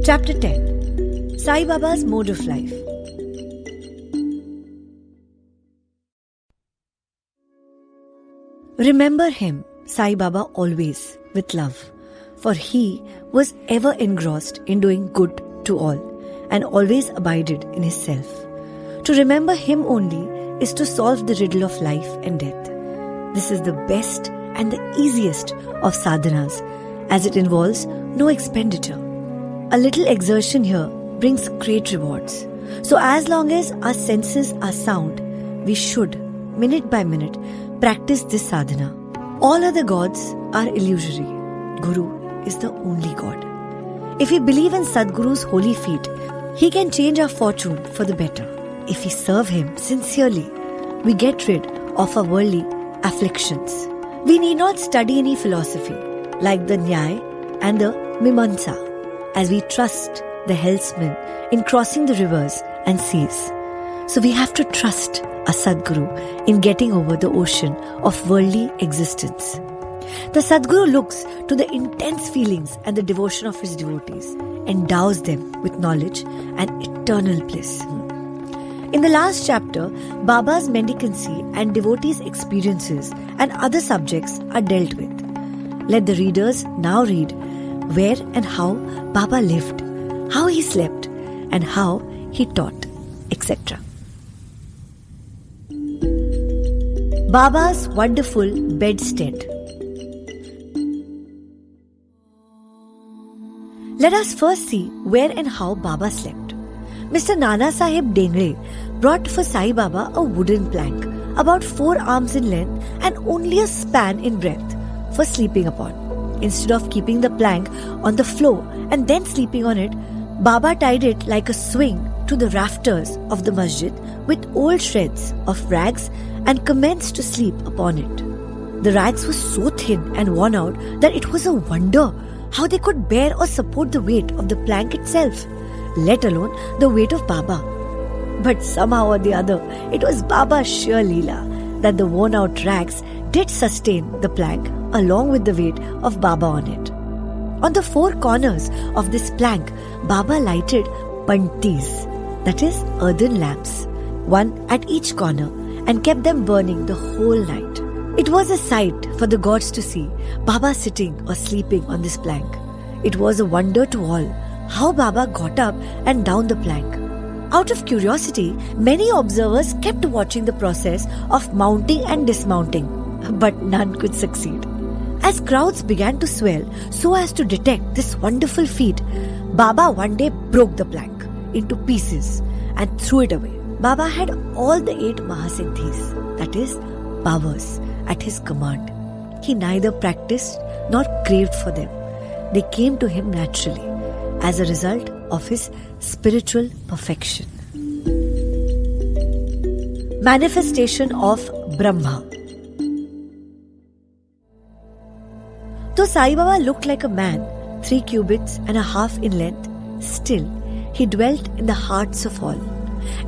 Chapter 10. Sai Baba's Mode of Life. Remember him, Sai Baba, always with love, for he was ever engrossed in doing good to all and always abided in his self. To remember him only is to solve the riddle of life and death. This is the best and the easiest of sadhanas, as it involves no expenditure. A little exertion here brings great rewards. So as long as our senses are sound, we should, minute by minute, practice this sadhana. All other gods are illusory. Guru is the only God. If we believe in Sadguru's holy feet, he can change our fortune for the better. If we serve him sincerely, we get rid of our worldly afflictions. We need not study any philosophy like the Nyaya and the Mimamsa, as we trust the helmsman in crossing the rivers and seas. So we have to trust a Sadguru in getting over the ocean of worldly existence. The Sadguru looks to the intense feelings and the devotion of his devotees, endows them with knowledge and eternal bliss. In the last chapter, Baba's mendicancy and devotees' experiences and other subjects are dealt with. Let the readers now read where and how Baba lived, how he slept, and how he taught, etc. Baba's wonderful bedstead. Let us first see where and how Baba slept. Mr. Nana Sahib Dengre brought for Sai Baba a wooden plank, about 4 arms in length and only a span in breadth, for sleeping upon. Instead of keeping the plank on the floor and then sleeping on it, Baba tied it like a swing to the rafters of the masjid with old shreds of rags and commenced to sleep upon it. The rags were so thin and worn out that it was a wonder how they could bear or support the weight of the plank itself, let alone the weight of Baba. But somehow or the other, it was Baba's sheer leela that the worn out rags did sustain the plank along with the weight of Baba on it. On the 4 corners of this plank, Baba lighted pantis, that is, earthen lamps, one at each corner, and kept them burning the whole night. It was a sight for the gods to see Baba sitting or sleeping on this plank. It was a wonder to all how Baba got up and down the plank. Out of curiosity, many observers kept watching the process of mounting and dismounting, but none could succeed. As crowds began to swell so as to detect this wonderful feat, Baba one day broke the plank into pieces and threw it away. Baba had all the 8 Mahasiddhis, that is, powers, at his command. He neither practiced nor craved for them. They came to him naturally as a result of his spiritual perfection. Manifestation of Brahma. Though Sai Baba looked like a man 3 cubits and a half in length, still he dwelt in the hearts of all.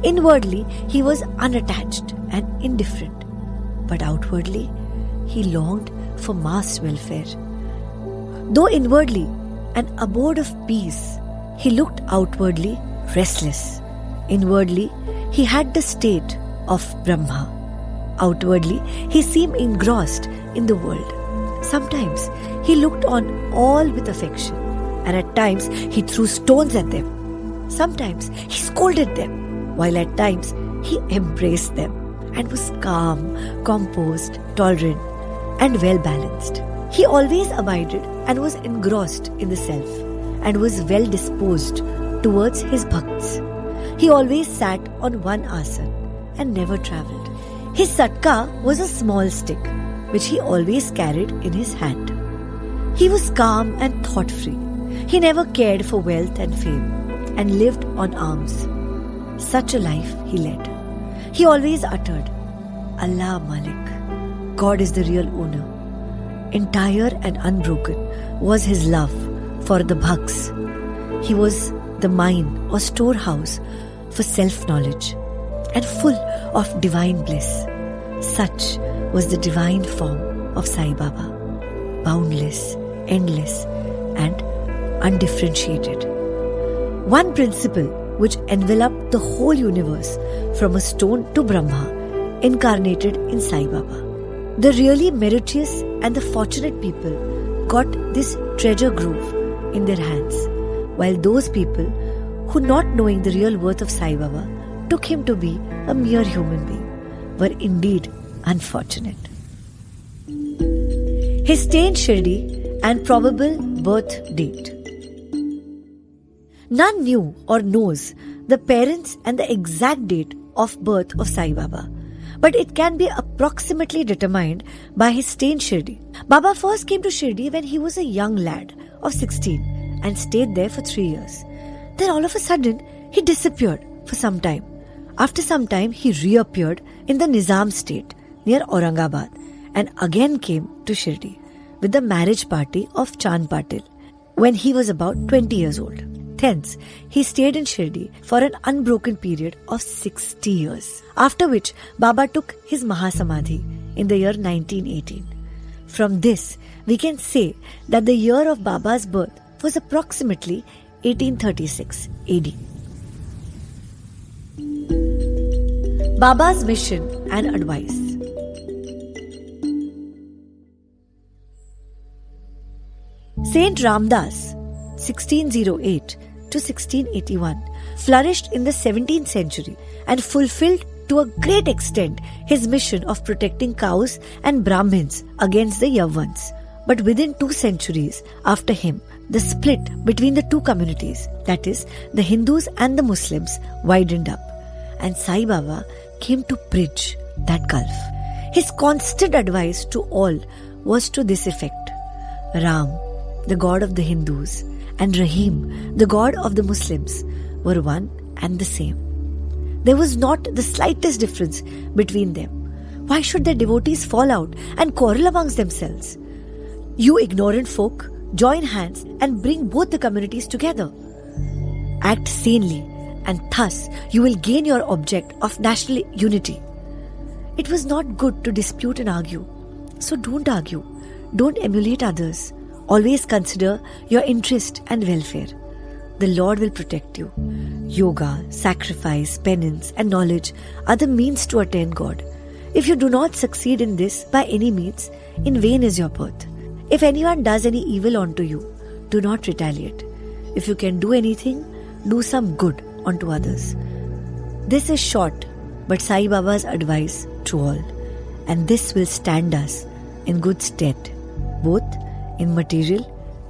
Inwardly he was unattached and indifferent, but outwardly he longed for mass welfare. Though inwardly an abode of peace, he looked outwardly restless. Inwardly he had the state of Brahma. Outwardly he seemed engrossed in the world. Sometimes he looked on all with affection, and at times he threw stones at them. Sometimes he scolded them, while at times he embraced them and was calm, composed, tolerant, and well balanced. He always abided and was engrossed in the self, and was well disposed towards his bhakts. He always sat on one asana and never travelled. His satka was a small stick, which he always carried in his hand. He was calm and thought-free. He never cared for wealth and fame, and lived on alms. Such a life he led. He always uttered, Allah Malik, God is the real owner. Entire and unbroken was his love for the bhaks. He was the mine or storehouse for self-knowledge, and full of divine bliss. Such was the divine form of Sai Baba, boundless, endless, and undifferentiated. One principle which enveloped the whole universe from a stone to Brahma, incarnated in Sai Baba. The really meritorious and the fortunate people got this treasure grove in their hands, while those people who, not knowing the real worth of Sai Baba, took him to be a mere human being, were indeed unfortunate. His stay in Shirdi and probable birth date. None knew or knows the parents and the exact date of birth of Sai Baba, but it can be approximately determined by his stay in Shirdi. Baba first came to Shirdi when he was a young lad of 16 and stayed there for 3 years. Then all of a sudden, he disappeared for some time. After some time, he reappeared in the Nizam state near Aurangabad and again came to Shirdi with the marriage party of Chand Patil when he was about 20 years old. Thence, he stayed in Shirdi for an unbroken period of 60 years, after which Baba took his Mahasamadhi in the year 1918. From this, we can say that the year of Baba's birth was approximately 1836 AD. Baba's mission and advice. Saint Ramdas, 1608 to 1681, flourished in the 17th century and fulfilled to a great extent his mission of protecting cows and Brahmins against the Yavans. But within 2 centuries after him, the split between the two communities, that is, the Hindus and the Muslims, widened up, and Sai Baba came to bridge that gulf. His constant advice to all was to this effect: Ram, the god of the Hindus, and Rahim, the god of the Muslims, were one and the same. There was not the slightest difference between them. Why should their devotees fall out and quarrel amongst themselves? You ignorant folk, join hands and bring both the communities together. Act sanely, and thus you will gain your object of national unity. It was not good to dispute and argue. So don't argue. Don't emulate others. Always consider your interest and welfare. The Lord will protect you. Yoga, sacrifice, penance and knowledge are the means to attain God. If you do not succeed in this by any means, in vain is your birth. If anyone does any evil unto you, do not retaliate. If you can do anything, do some good unto others. This is short, but Sai Baba's advice to all, and this will stand us in good stead, both in material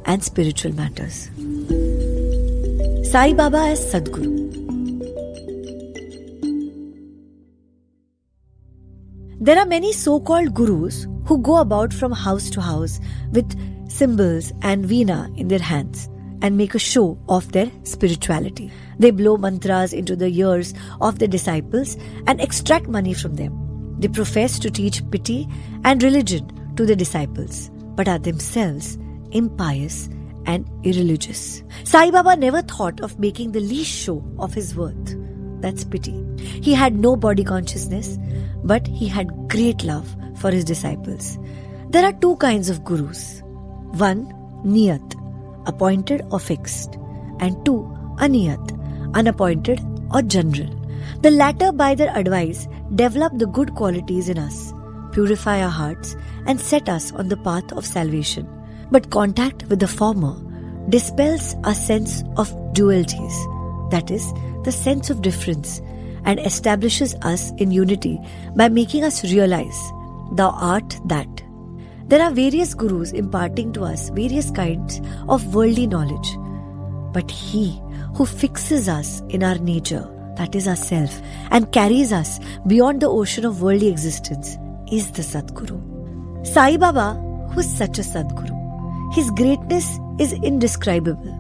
and spiritual matters. Sai Baba as Sadguru. There are many so-called gurus who go about from house to house with cymbals and veena in their hands and make a show of their spirituality. They blow mantras into the ears of their disciples and extract money from them. They profess to teach pity and religion to the disciples, but are themselves impious and irreligious. Sai Baba never thought of making the least show of his worth. That's pity. He had no body consciousness, but he had great love for his disciples. There are 2 kinds of gurus. 1, Niyat, appointed or fixed, and 2, Aniyat, unappointed or general. The latter, by their advice, develop the good qualities in us, purify our hearts, and set us on the path of salvation. But contact with the former dispels our sense of dualities, that is, the sense of difference, and establishes us in unity by making us realize, thou art that. There are various gurus imparting to us various kinds of worldly knowledge, but he who fixes us in our nature, that is our self, and carries us beyond the ocean of worldly existence is the Sadguru. Sai Baba was such a Sadguru. His greatness is indescribable.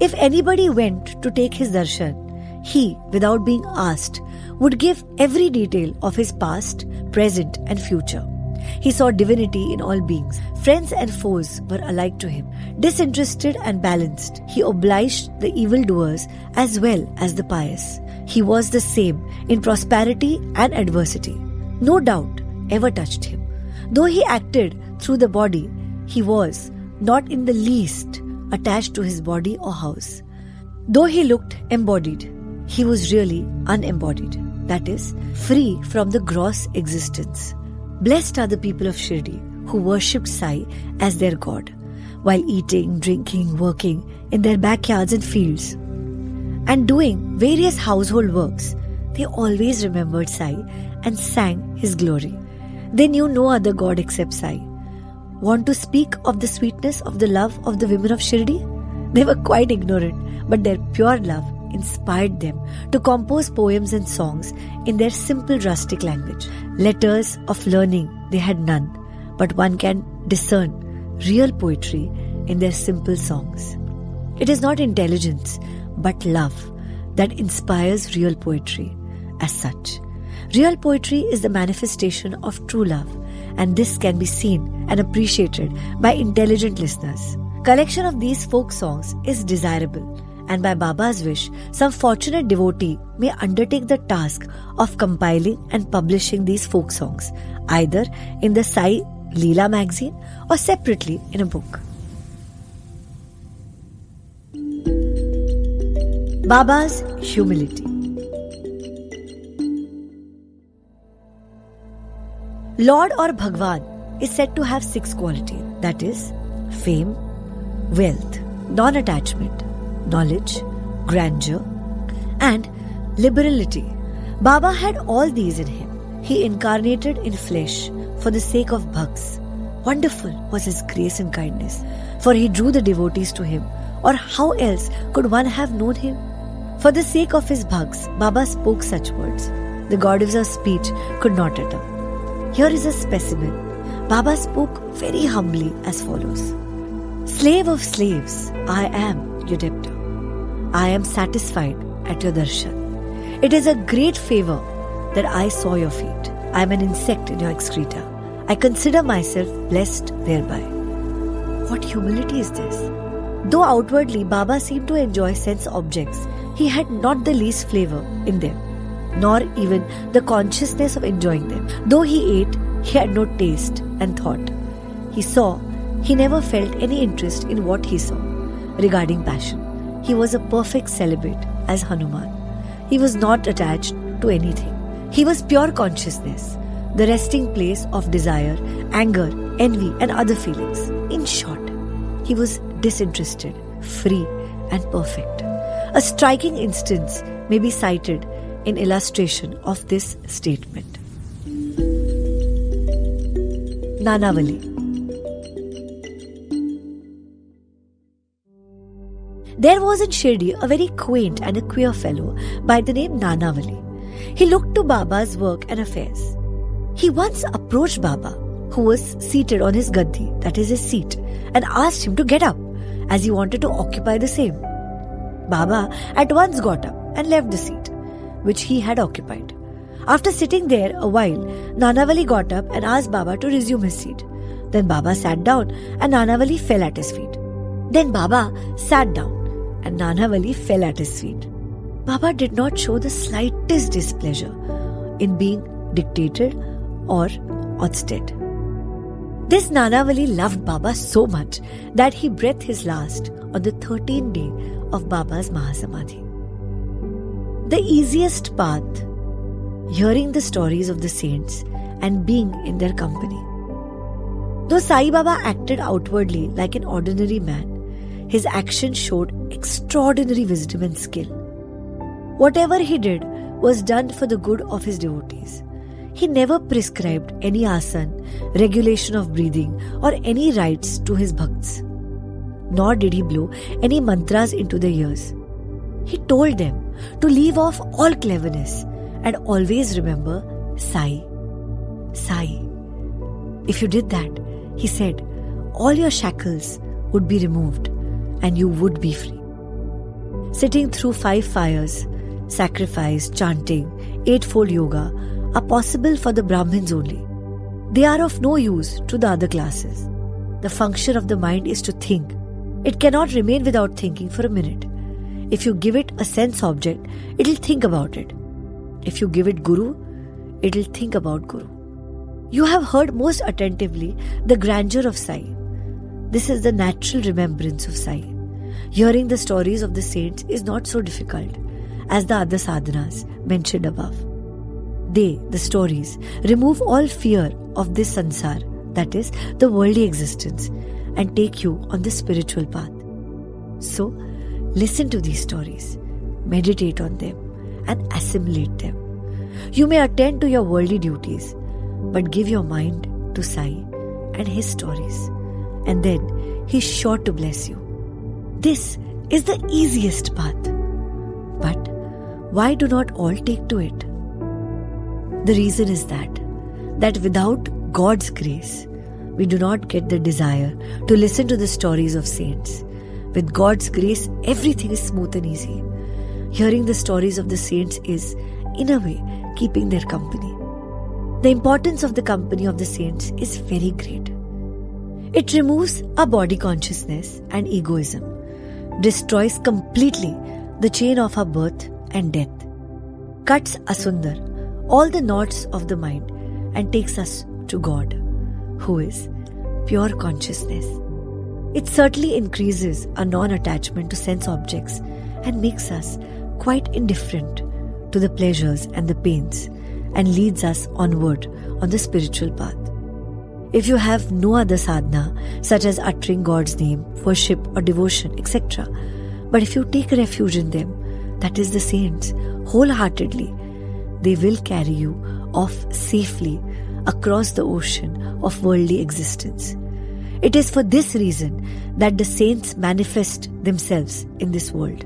If anybody went to take his darshan, he, without being asked, would give every detail of his past, present and future. He saw divinity in all beings. Friends and foes were alike to him. Disinterested and balanced, he obliged the evildoers as well as the pious. He was the same in prosperity and adversity. No doubt ever touched him. Though he acted through the body, he was not in the least attached to his body or house. Though he looked embodied, he was really unembodied, that is, free from the gross existence. Blessed are the people of Shirdi who worshipped Sai as their god, while eating, drinking, working in their backyards and fields, and doing various household works. They always remembered Sai and sang his glory. They knew no other god except Sai. Want to speak of the sweetness of the love of the women of Shirdi? They were quite ignorant, but their pure love inspired them to compose poems and songs in their simple rustic language. Letters of learning they had none, but one can discern real poetry in their simple songs. It is not intelligence, but love that inspires real poetry as such. Real poetry is the manifestation of true love, and this can be seen and appreciated by intelligent listeners. Collection of these folk songs is desirable, and by Baba's wish, some fortunate devotee may undertake the task of compiling and publishing these folk songs, either in the Sai Leela magazine or separately in a book. Baba's humility. Lord or Bhagwan is said to have 6 qualities, that is, fame, wealth, non-attachment, knowledge, grandeur, and liberality. Baba had all these in him. He incarnated in flesh for the sake of bhaks. Wonderful was his grace and kindness, for he drew the devotees to him, or how else could one have known him? For the sake of his bhaks, Baba spoke such words the goddess of speech could not utter. Here is a specimen. Baba spoke very humbly as follows. Slave of slaves, I am your debtor. I am satisfied at your darshan. It is a great favor that I saw your feet. I am an insect in your excreta. I consider myself blessed thereby. What humility is this? Though outwardly Baba seemed to enjoy sense objects, he had not the least flavor in them, nor even the consciousness of enjoying them. Though he ate, he had no taste and thought. He saw, he never felt any interest in what he saw. Regarding passion, he was a perfect celibate as Hanuman. He was not attached to anything. He was pure consciousness, the resting place of desire, anger, envy and other feelings. In short, he was disinterested, free and perfect. A striking instance may be cited in illustration of this statement. Nanavali. There was in Shirdi a very quaint and a queer fellow by the name Nanavali. He looked to Baba's work and affairs. He once approached Baba, who was seated on his gaddi, that is his seat, and asked him to get up, as he wanted to occupy the same. Baba at once got up and left the seat, which he had occupied. After sitting there a while, Nanavali got up and asked Baba to resume his seat. Then Baba sat down and Nanavali fell at his feet. Then Baba sat down and Nanavali fell at his feet. Baba did not show the slightest displeasure in being dictated or ousted. This Nanavali loved Baba so much that he breathed his last on the 13th day of Baba's Mahasamadhi. The easiest path, hearing the stories of the saints and being in their company. Though Sai Baba acted outwardly like an ordinary man, his actions showed extraordinary wisdom and skill. Whatever he did was done for the good of his devotees. He never prescribed any asan, regulation of breathing or any rites to his bhakts. Nor did he blow any mantras into their ears. He told them to leave off all cleverness and always remember Sai. Sai. If you did that, he said, all your shackles would be removed and you would be free. Sitting through 5 fires, sacrifice, chanting, 8-fold yoga are possible for the Brahmins only. They are of no use to the other classes. The function of the mind is to think. It cannot remain without thinking for a minute. If you give it a sense object, it will think about it. If you give it Guru, it will think about Guru. You have heard most attentively the grandeur of Sai. This is the natural remembrance of Sai. Hearing the stories of the saints is not so difficult as the other sadhanas mentioned above. They, the stories, remove all fear of this sansar, that is, the worldly existence, and take you on the spiritual path. So, listen to these stories, meditate on them, and assimilate them. You may attend to your worldly duties, but give your mind to Sai and his stories, and then he's sure to bless you. This is the easiest path. But why do not all take to it? The reason is that without God's grace, we do not get the desire to listen to the stories of saints. With God's grace, everything is smooth and easy. Hearing the stories of the saints is, in a way, keeping their company. The importance of the company of the saints is very great. It removes our body consciousness and egoism, destroys completely the chain of our birth and death, cuts asundar all the knots of the mind, and takes us to God, who is pure consciousness. It certainly increases our non-attachment to sense objects and makes us quite indifferent to the pleasures and the pains, and leads us onward on the spiritual path. If you have no other sadhana, such as uttering God's name, worship or devotion, etc., but if you take refuge in them, that is the saints, wholeheartedly, they will carry you off safely across the ocean of worldly existence. It is for this reason that the saints manifest themselves in this world.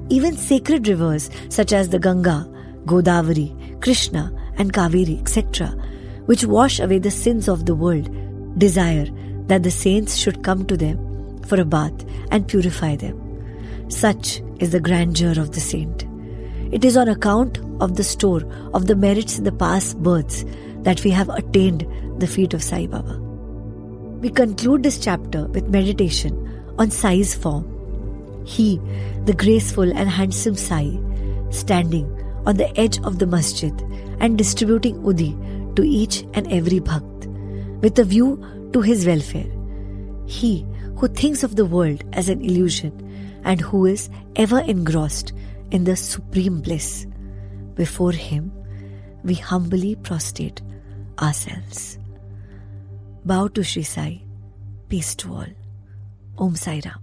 Even sacred rivers such as the Ganga, Godavari, Krishna and Kaveri, etc., which wash away the sins of the world, desire that the saints should come to them for a bath and purify them. Such is the grandeur of the saint. It is on account of the store of the merits in the past births that we have attained the feet of Saibaba. We conclude this chapter with meditation on Sai's form. He, the graceful and handsome Sai, standing on the edge of the masjid and distributing udi to each and every bhakt with a view to his welfare. He who thinks of the world as an illusion and who is ever engrossed in the supreme bliss. Before him, we humbly prostrate ourselves. Bow to Shri Sai. Peace to all. Om Sai Ram.